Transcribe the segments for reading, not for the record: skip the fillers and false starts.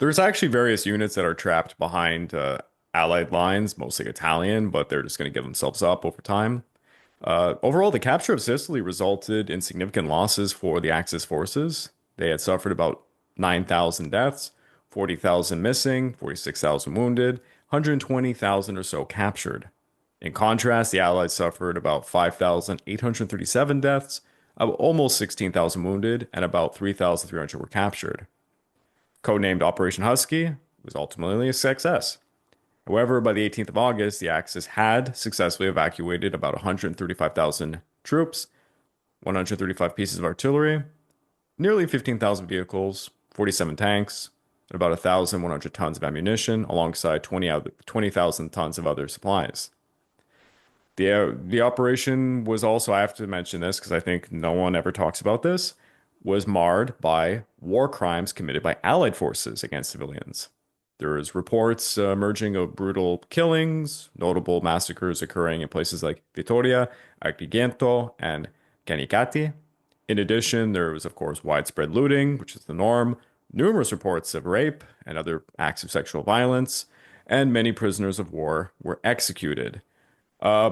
There's actually various units that are trapped behind Allied lines, mostly Italian, but they're just going to give themselves up over time. Overall, the capture of Sicily resulted in significant losses for the Axis forces. They had suffered about 9,000 deaths, 40,000 missing, 46,000 wounded, 120,000 or so captured. In contrast, the Allies suffered about 5,837 deaths, almost 16,000 wounded, and about 3,300 were captured. Codenamed Operation Husky, was ultimately a success. However, by the 18th of August, the Axis had successfully evacuated about 135,000 troops, 135 pieces of artillery, nearly 15,000 vehicles, 47 tanks, and about 1,100 tons of ammunition, alongside 20,000 tons of other supplies. The operation was also, I have to mention this because I think no one ever talks about this, was marred by war crimes committed by Allied forces against civilians. There is reports emerging of brutal killings, notable massacres occurring in places like Vittoria, Agrigento, and Canicattì. In addition, there was, of course, widespread looting, which is the norm, numerous reports of rape and other acts of sexual violence, and many prisoners of war were executed, uh,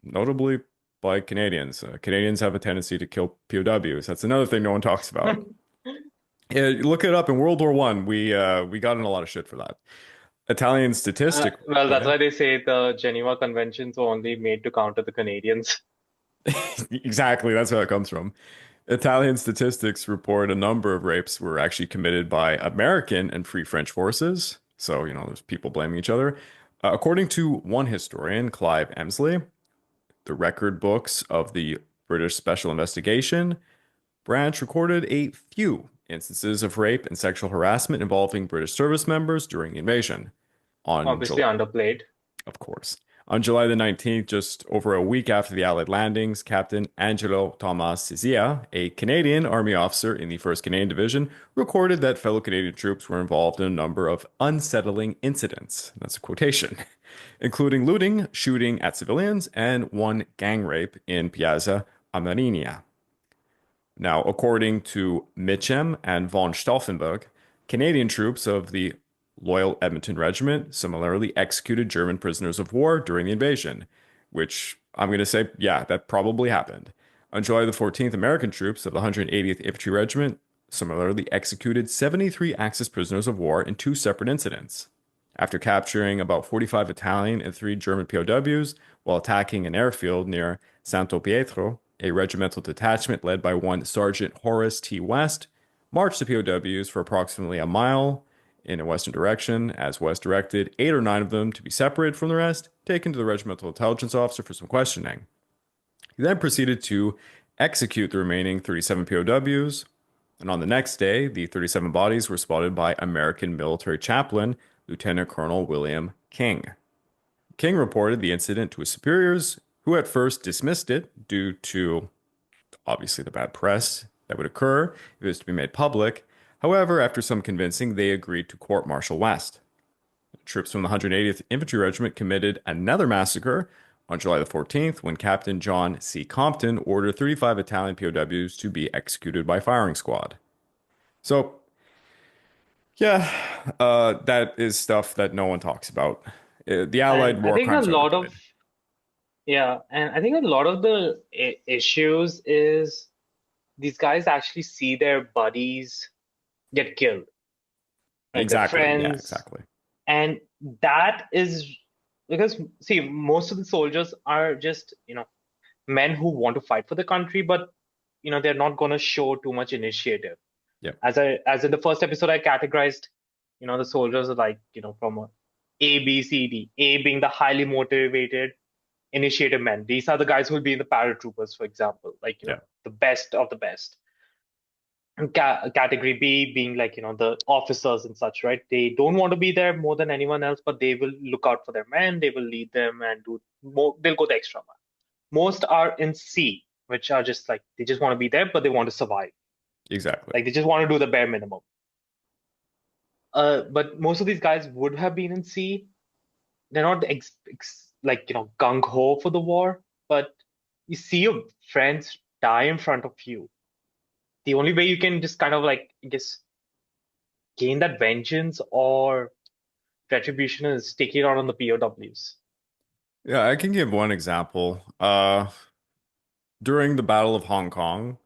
notably by Canadians. Canadians have a tendency to kill POWs. That's another thing no one talks about. Yeah, look it up. In World War One, we got in a lot of shit for that. Italian statistic. Well, Oh that's yeah, why they say the Geneva Conventions were only made to counter the Canadians. exactly. That's how it comes from. Italian statistics report a number of rapes were actually committed by American and Free French forces. So, there's people blaming each other. According to one historian, Clive Emsley, the record books of the British Special Investigation Branch recorded a few instances of rape and sexual harassment involving British service members during the invasion. On Obviously July, underplayed. of course. On July the 19th, just over a week after the Allied landings, Captain Angelo Thomas Sizia, a Canadian Army officer in the 1st Canadian Division, recorded that fellow Canadian troops were involved in a number of unsettling incidents. That's a quotation, including looting, shooting at civilians, and one gang rape in Piazza Armerina. Now, according to Mitcham and von Stauffenberg, Canadian troops of the Loyal Edmonton Regiment similarly executed German prisoners of war during the invasion, which I'm going to say, yeah, that probably happened. On July the 14th, American troops of the 180th Infantry Regiment similarly executed 73 Axis prisoners of war in two separate incidents. After capturing about 45 Italian and 3 German POWs while attacking an airfield near Santo Pietro, a regimental detachment led by one Sergeant Horace T. West marched the POWs for approximately a mile in a western direction. As West directed 8 or 9 of them to be separated from the rest, taken to the regimental intelligence officer for some questioning. He then proceeded to execute the remaining 37 POWs, and on the next day, the 37 bodies were spotted by American military chaplain Lieutenant Colonel William King. King reported the incident to his superiors, who at first dismissed it due to obviously the bad press that would occur if it was to be made public. However, after some convincing, they agreed to court-martial West. Troops from the 180th Infantry Regiment committed another massacre on July the 14th when Captain John C. Compton ordered 35 Italian POWs to be executed by firing squad. So, yeah, that is stuff that no one talks about. The And Allied I war think a crimes are lot of, underplayed. yeah, and I think a lot of the issues is these guys actually see their buddies get killed, like their Exactly. Yeah, friends. exactly. And that is because, see, most of the soldiers are just, men who want to fight for the country, but, they're not going to show too much initiative. Yeah, As in the first episode, I categorized, the soldiers are like, from A, B, C, D. A being the highly motivated initiative men. These are the guys who will be in the paratroopers, for example, like, yeah, the best of the best. And category B being like, the officers and such, right? They don't want to be there more than anyone else, but they will look out for their men, they will lead them and do more, they'll go the extra mile. Most are in C, which are just like, they just want to be there, but they want to survive. exactly. Like, they just want to do the bare minimum. But most of these guys would have been in C. They're not like, gung ho for the war, but you see your friends die in front of you. The only way you can just kind of like, I guess, gain that vengeance or retribution is taking it out on the POWs. Yeah, I can give one example. During the Battle of Hong Kong,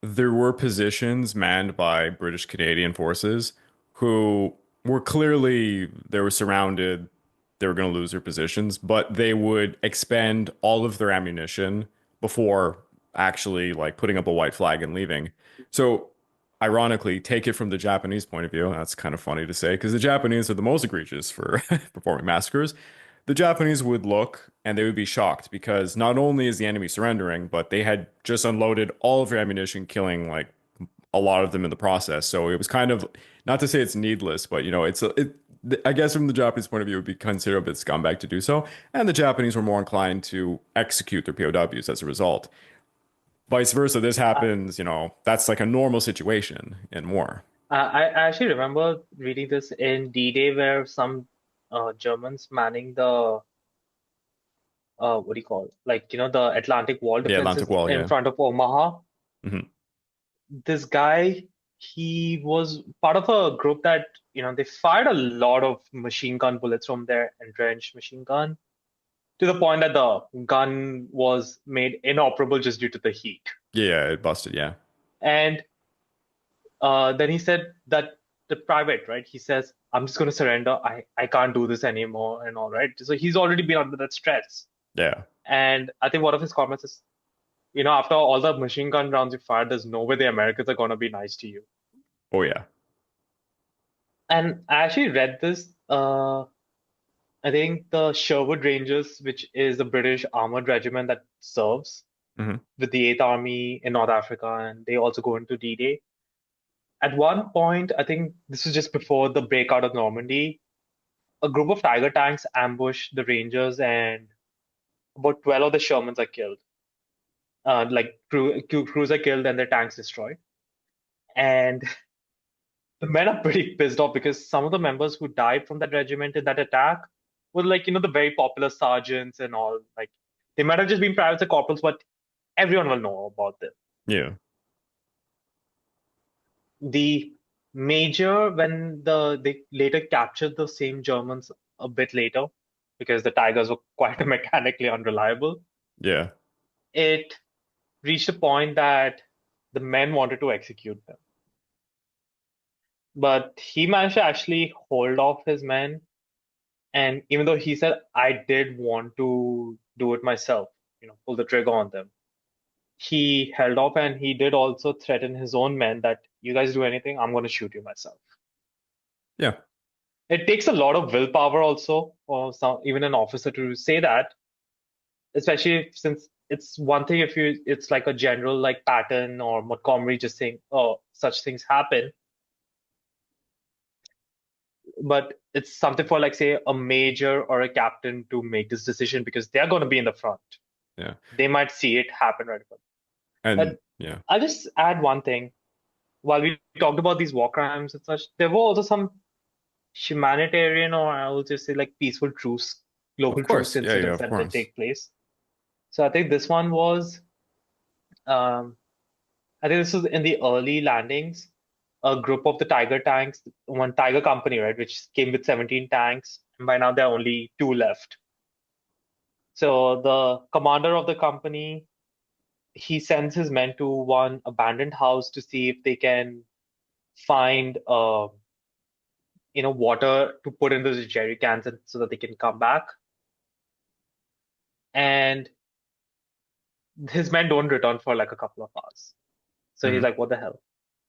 there were positions manned by British Canadian forces who were clearly they were surrounded, they were going to lose their positions, but they would expend all of their ammunition before actually like putting up a white flag and leaving. So, ironically, take it from the Japanese point of view. That's kind of funny to say because the Japanese are the most egregious for performing massacres. The Japanese would look and they would be shocked because not only is the enemy surrendering, but they had just unloaded all of their ammunition, killing like a lot of them in the process. So it was kind of not to say it's needless, but I guess from the Japanese point of view, it would be considered a bit scumbag to do so. And the Japanese were more inclined to execute their POWs as a result. Vice versa, this happens, that's like a normal situation in war. I actually remember reading this in D-Day where some Germans manning the what do you call it? Like, the Atlantic Wall The Atlantic defenses Wall, in yeah. front of Omaha. Hmm. This guy, he was part of a group that, they fired a lot of machine gun bullets from their entrenched machine gun to the point that the gun was made inoperable just due to the heat. Yeah, it busted, yeah. And then he said that the private, right? He says, I'm just going to surrender. I can't do this anymore and all, right? So he's already been under that stress. Yeah. And I think one of his comments is, after all the machine gun rounds you fired, there's no way the Americans are going to be nice to you. Oh yeah. And I actually read this. I think the Sherwood Rangers, which is the British armored regiment that serves Hmm. with the 8th Army in North Africa, and they also go into D-Day. At one point, I think this was just before the breakout of Normandy, a group of Tiger tanks ambush the Rangers, and about 12 of the Shermans are killed. Like crews are killed and their tanks destroyed. And the men are pretty pissed off because some of the members who died from that regiment in that attack were like, the very popular sergeants and all. Like they might have just been privates or corporals, but everyone will know about them. Yeah. The major, when they later captured the same Germans a bit later, because the Tigers were quite mechanically unreliable, Yeah. it reached a point that the men wanted to execute them. But he managed to actually hold off his men. And even though he said, I did want to do it myself, pull the trigger on them, he held off and he did also threaten his own men that you guys do anything, I'm going to shoot you myself. Yeah. It takes a lot of willpower also, or even an officer to say that, especially since it's one thing if it's like a general like Patton or Montgomery just saying, oh, such things happen. But it's something for like say a major or a captain to make this decision because they're going to be in the front. Yeah. They might see it happen right away. And But yeah. I'll just add one thing. While we talked about these war crimes and such, there were also some humanitarian, or I will just say like peaceful truce, Of global truce course. Yeah, yeah, incidents of that did course. take place. So I think this one was, um, I think this was in the early landings. A group of the Tiger tanks, one Tiger company, right, which came with 17 tanks, and by now there are only two left. So the commander of the company, he sends his men to one abandoned house to see if they can find, water to put in those jerry cans so that they can come back. And his men don't return for like a couple of hours. So he's Hmm. like, what the hell?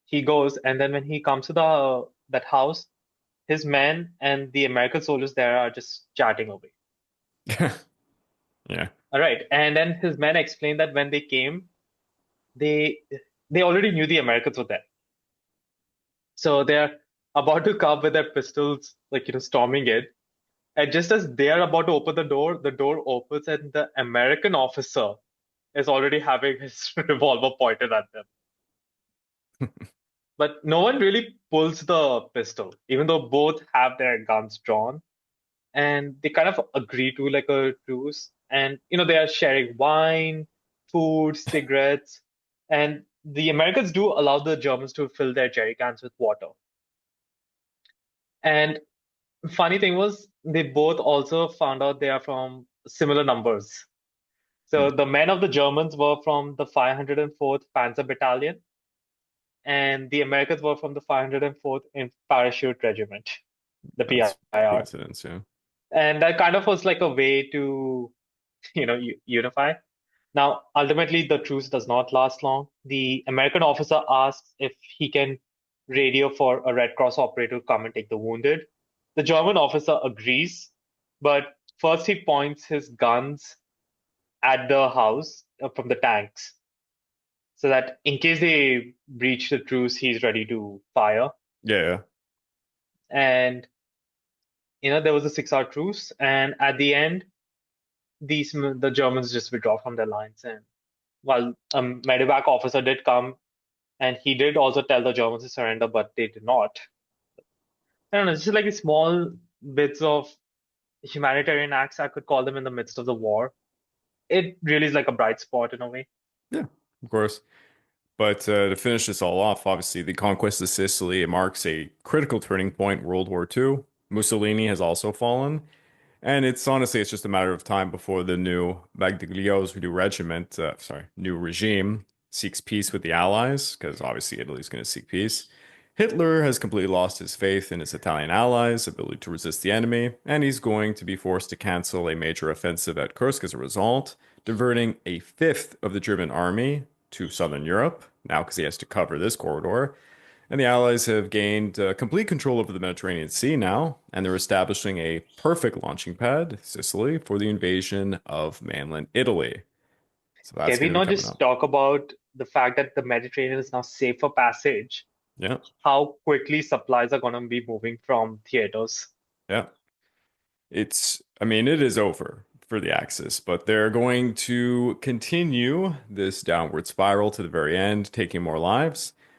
He goes, and then when he comes to the that house, his men and the American soldiers there are just chatting away. Yeah. All right. And then his men explain that when they came, they they already knew the Americans were there. So they're about to come with their pistols, like storming it. And just as they are about to open the door opens and the American officer is already having his revolver pointed at them. But no one really pulls the pistol, even though both have their guns drawn. And they kind of agree to like a truce. And they are sharing wine, food, cigarettes, and the Americans do allow the Germans to fill their jerry cans with water. And funny thing was, they both also found out they are from similar numbers. So the men of the Germans were from the 504th Panzer Battalion, and the Americans were from the 504th in Parachute Regiment, the That's PIR. coincidence, yeah. And that kind of was like a way to, unify. Now, ultimately, the truce does not last long. The American officer asks if he can radio for a Red Cross operator to come and take the wounded. The German officer agrees, but first he points his guns at the house from the tanks so that in case they breach the truce, he's ready to fire. Yeah, yeah. And, there was a 6 hour truce. And at the end, the Germans just withdraw from their lines. And while a medevac officer did come, and he did also tell the Germans to surrender, but they did not. I don't know, it's just like small bits of humanitarian acts, I could call them, in the midst of the war. It really is like a bright spot in a way. Yeah, of course. But to finish this all off, obviously, the conquest of Sicily, it marks a critical turning point in World War II. Mussolini has also fallen. And it's honestly, it's just a matter of time before the new Bagliio's new regiment, new regime seeks peace with the Allies, because obviously Italy's going to seek peace. Hitler has completely lost his faith in his Italian allies' ability to resist the enemy, and he's going to be forced to cancel a major offensive at Kursk as a result, diverting a fifth of the German army to southern Europe, now because he has to cover this corridor. And the Allies have gained complete control over the Mediterranean Sea now, and they're establishing a perfect launching pad, Sicily, for the invasion of mainland Italy. So that's Can we going to be not coming just up. talk about the fact that the Mediterranean is now safe for passage? Yeah, How quickly supplies are going to be moving from theaters? yeah. I mean, it is over for the Axis, but they're going to continue this downward spiral to the very end, taking more lives.